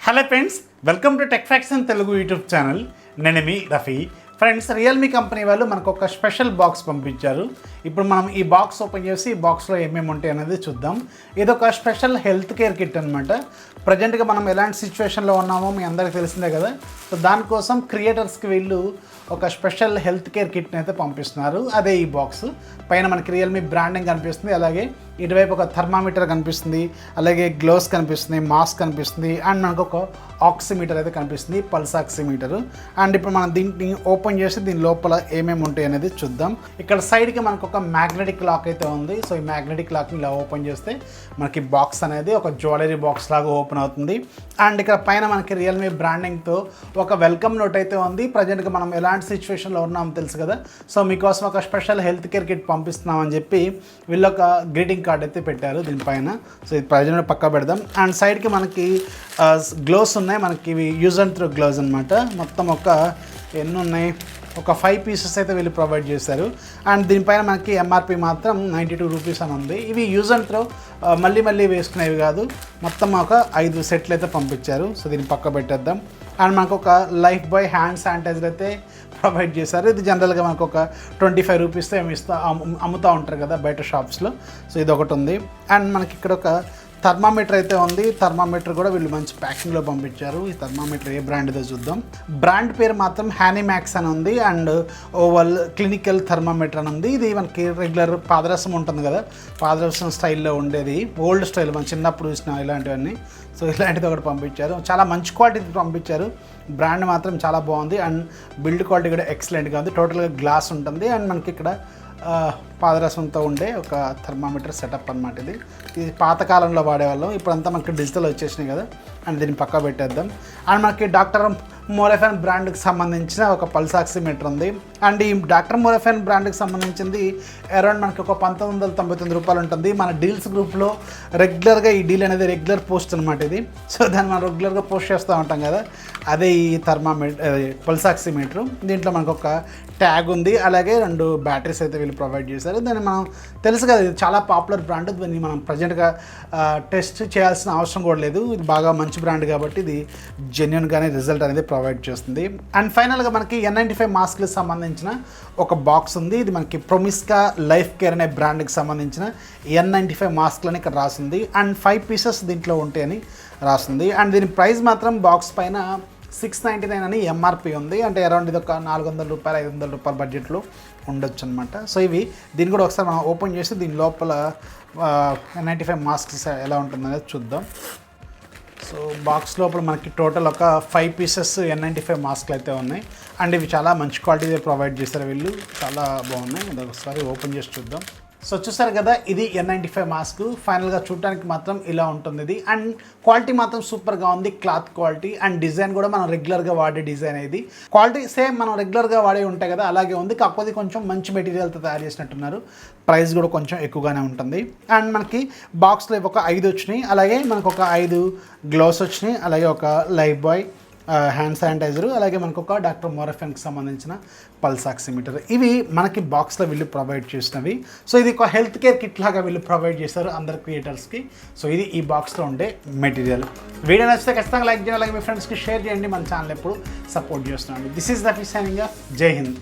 Hello friends, welcome to Techfox in Telugu YouTube channel. నేను మీ Rafi. Friends, Realme company వాళ్ళు మనకు ఒక స్పెషల్ బాక్స్ పంపించారు. ఇప్పుడు మనం ఈ బాక్స్ ఓపెన్ చేసి ఈ బాక్స్లో ఏమేమి ఉంటాయి అనేది చూద్దాం. ఇది ఒక స్పెషల్ హెల్త్ కేర్ కిట్ అనమాట. ప్రజెంట్గా మనం ఎలాంటి సిచ్యువేషన్లో ఉన్నామో మీ అందరికీ తెలిసిందే కదా. సో దానికోసం క్రియేటర్స్కి వీళ్ళు ఒక స్పెషల్ హెల్త్ కేర్ కిట్ని అయితే పంపిస్తున్నారు. అదే ఈ బాక్స్. పైన మనకి రియల్మీ బ్రాండింగ్ కనిపిస్తుంది, అలాగే ఇటువైపు ఒక థర్మామీటర్ కనిపిస్తుంది, అలాగే గ్లోవ్స్ కనిపిస్తుంది, మాస్క్ కనిపిస్తుంది, అండ్ మనకు ఒక ఆక్సిమీటర్ అయితే కనిపిస్తుంది, పల్స్ ఆక్సిమీటర్. అండ్ ఇప్పుడు మనం దీన్ని ఓపెన్ చేసి దీని లోపల ఏమేమి ఉంటాయి అనేది చూద్దాం. ఇక్కడ సైడ్కి మనకు ఒక మ్యాగ్నెటిక్ లాక్ అయితే ఉంది. సో ఈ మ్యాగ్నెటిక్ లాక్ని ఇలా ఓపెన్ చేస్తే మనకి బాక్స్ అనేది ఒక జ్యువెలరీ బాక్స్ లాగా ఓపెన్ అవుతుంది. అండ్ ఇక్కడ పైన మనకి రియల్మీ బ్రాండింగ్తో ఒక వెల్కమ్ నోట్ అయితే ఉంది. ప్రజెంట్గా మనం ఎలాంటి సిచ్యువేషన్లో ఉన్నామో తెలుసు కదా. సో మీకోసం ఒక స్పెషల్ హెల్త్ కేర్ కిట్ పంపిస్తున్నామని చెప్పి వీళ్ళు ఒక గ్రీటింగ్ కార్డ్ అయితే పెట్టారు దీనిపైన. సో ఇది ప్రజెంట్ పక్కా పెడదాం. అండ్ సైడ్కి మనకి గ్లోవ్స్ ఉన్నాయి. మనకి ఇవి యూజ్ అండ్ త్రో గ్లోవ్స్ అనమాట. మొత్తం ఒక ఎన్ని ఉన్నాయి, ఒక 5 పీసెస్ అయితే వీళ్ళు ప్రొవైడ్ చేశారు. అండ్ దీనిపైన మనకి ఎంఆర్పి మాత్రం 92 రూపీస్ అని ఉంది. ఇవి యూజ్ అండ్ త్రో మళ్ళీ వేసుకునేవి కాదు. మొత్తం ఒక 5 సెట్లు అయితే పంపించారు. సో దీన్ని పక్క పెట్టేద్దాం. అండ్ మనకు ఒక లైఫ్ బాయ్ హ్యాండ్ శానిటైజర్ అయితే ప్రొవైడ్ చేశారు. ఇది జనరల్గా మనకు ఒక 25 రూపీస్తో అమ్ముతూ ఉంటారు కదా బయట షాప్స్లో. సో ఇది ఒకటి ఉంది. అండ్ మనకి ఇక్కడ ఒక థర్మామీటర్ అయితే ఉంది. థర్మామీటర్ కూడా వీళ్ళు మంచి ప్యాకింగ్లో పంపించారు. ఈ థర్మామీటర్ ఏ బ్రాండ్దో చూద్దాం. బ్రాండ్ పేరు మాత్రం హ్యానీమ్యాక్స్ అని ఉంది. అండ్ ఓవల్ క్లినికల్ థర్మామీటర్ అని ఉంది. ఇది మనకి రెగ్యులర్ పాదరసం ఉంటుంది కదా, పాదరసం స్టైల్లో ఉండేది, ఓల్డ్ స్టైల్ మనం చిన్నప్పుడు చూసిన ఇలాంటివన్నీ. సో ఇలాంటిది ఒకటి పంపించారు. చాలా మంచి క్వాలిటీ పంపించారు. బ్రాండ్ మాత్రం చాలా బాగుంది. అండ్ బిల్డ్ క్వాలిటీ కూడా ఎక్సలెంట్గా ఉంది. టోటల్గా గ్లాస్ ఉంటుంది. అండ్ మనకి ఇక్కడ పాదరసంతో ఉండే ఒక థర్మామీటర్ సెటప్ అనమాట. ఇది పాతకాలంలో వాడేవాళ్ళం. ఇప్పుడంతా మనకి డిజిటల్ వచ్చేసినాయి కదా. అండ్ దీన్ని పక్కా పెట్టేద్దాం. అండ్ మనకి డాక్టర్ మోరఫెన్ బ్రాండ్కి సంబంధించిన ఒక పల్స్ ఆక్సిమీటర్ ఉంది. అండ్ ఈ డాక్టర్ మోరఫెన్ బ్రాండ్కి సంబంధించింది అరౌండ్ మనకి ఒక 1999 రూపాయలు ఉంటుంది. మన డీల్స్ గ్రూప్లో రెగ్యులర్గా ఈ డీల్ అనేది రెగ్యులర్ పోస్ట్ అనమాట ఇది. సో దాన్ని మనం రెగ్యులర్గా పోస్ట్ చేస్తూ ఉంటాం కదా. అదే ఈ థర్మామీటర్ పల్స్ ఆక్సిమీటర్. దీంట్లో మనకు ఒక ట్యాగ్ ఉంది, అలాగే 2 బ్యాటరీస్ అయితే వీళ్ళు ప్రొవైడ్ చేశారు. దాన్ని మనం తెలుసు కదా, ఇది చాలా పాపులర్ బ్రాండ్. దీన్ని మనం ప్రజెంట్గా టెస్ట్ చేయాల్సిన అవసరం కూడా లేదు. ఇది బాగా మంచి బ్రాండ్ కాబట్టి ఇది జెన్యున్గానే రిజల్ట్ అనేది ప్రొవైడ్ చేస్తుంది. అండ్ ఫైనల్గా మనకి N95 మాస్క్లకు సంబంధించిన ఒక బాక్స్ ఉంది. ఇది మనకి ప్రొమిస్కా లైఫ్ కేర్ అనే బ్రాండ్కి సంబంధించిన N95 మాస్క్లని ఇక్కడ రాసింది. అండ్ 5 పీసెస్ దీంట్లో ఉంటాయని రాసింది. అండ్ దీని ప్రైస్ మాత్రం బాక్స్ పైన 699 అని ఎంఆర్పి ఉంది. అంటే అరౌండ్ ఇది ఒక 400 రూపాయలు 500 రూపాయల బడ్జెట్లో ఉండొచ్చు అనమాట. సో ఇవి దీన్ని కూడా ఒకసారి మనం ఓపెన్ చేసి దీని లోపల N95 మాస్క్స్ ఎలా ఉంటుందనేది చూద్దాం. సో బాక్స్ లోపల మనకి టోటల్ ఒక 5 పీసెస్ N95 మాస్క్లు అయితే ఉన్నాయి. అండ్ ఇవి చాలా మంచి క్వాలిటీ ప్రొవైడ్ చేశారు వీళ్ళు. చాలా బాగున్నాయి. ఇది ఒకసారి ఓపెన్ చేసి చూద్దాం. సో చూసారు కదా, ఇది N95 మాస్క్. ఫైనల్గా చూడటానికి మాత్రం ఇలా ఉంటుంది ఇది. అండ్ క్వాలిటీ మాత్రం సూపర్గా ఉంది, క్లాత్ క్వాలిటీ. అండ్ డిజైన్ కూడా మనం రెగ్యులర్గా వాడే డిజైన్ ఇది. క్వాలిటీ సేమ్ మనం రెగ్యులర్గా వాడే ఉంటాయి కదా అలాగే ఉంది. కాకపోతే కొంచెం మంచి మెటీరియల్తో తయారు చేసినట్టున్నారు. ప్రైస్ కూడా కొంచెం ఎక్కువగానే ఉంటుంది. అండ్ మనకి బాక్స్లో ఒక 5 వచ్చినాయి. అలాగే మనకు ఒక 5 గ్లోవ్స్ వచ్చినాయి. అలాగే ఒక లైఫ్ బాయ్ హ్యాండ్ శానిటైజరు, అలాగే మనకు ఒక డాక్టర్ మోరఫెన్కి సంబంధించిన పల్స్ ఆక్సిమీటర్. ఇవి మనకి బాక్స్లో వీళ్ళు ప్రొవైడ్ చేసినవి. సో ఇది ఒక హెల్త్ కేర్ కిట్ లాగా వీళ్ళు ప్రొవైడ్ చేస్తారు అందరు క్రియేటర్స్కి. సో ఇది ఈ బాక్స్లో ఉండే మెటీరియల్. వీడియో నచ్చితే ఖచ్చితంగా లైక్ చేయాలి, అలాగే మీ ఫ్రెండ్స్కి షేర్ చేయండి. మన ఛానల్ ఎప్పుడు సపోర్ట్ చేస్తున్నాను. This is the fish signing off. జై హింద్.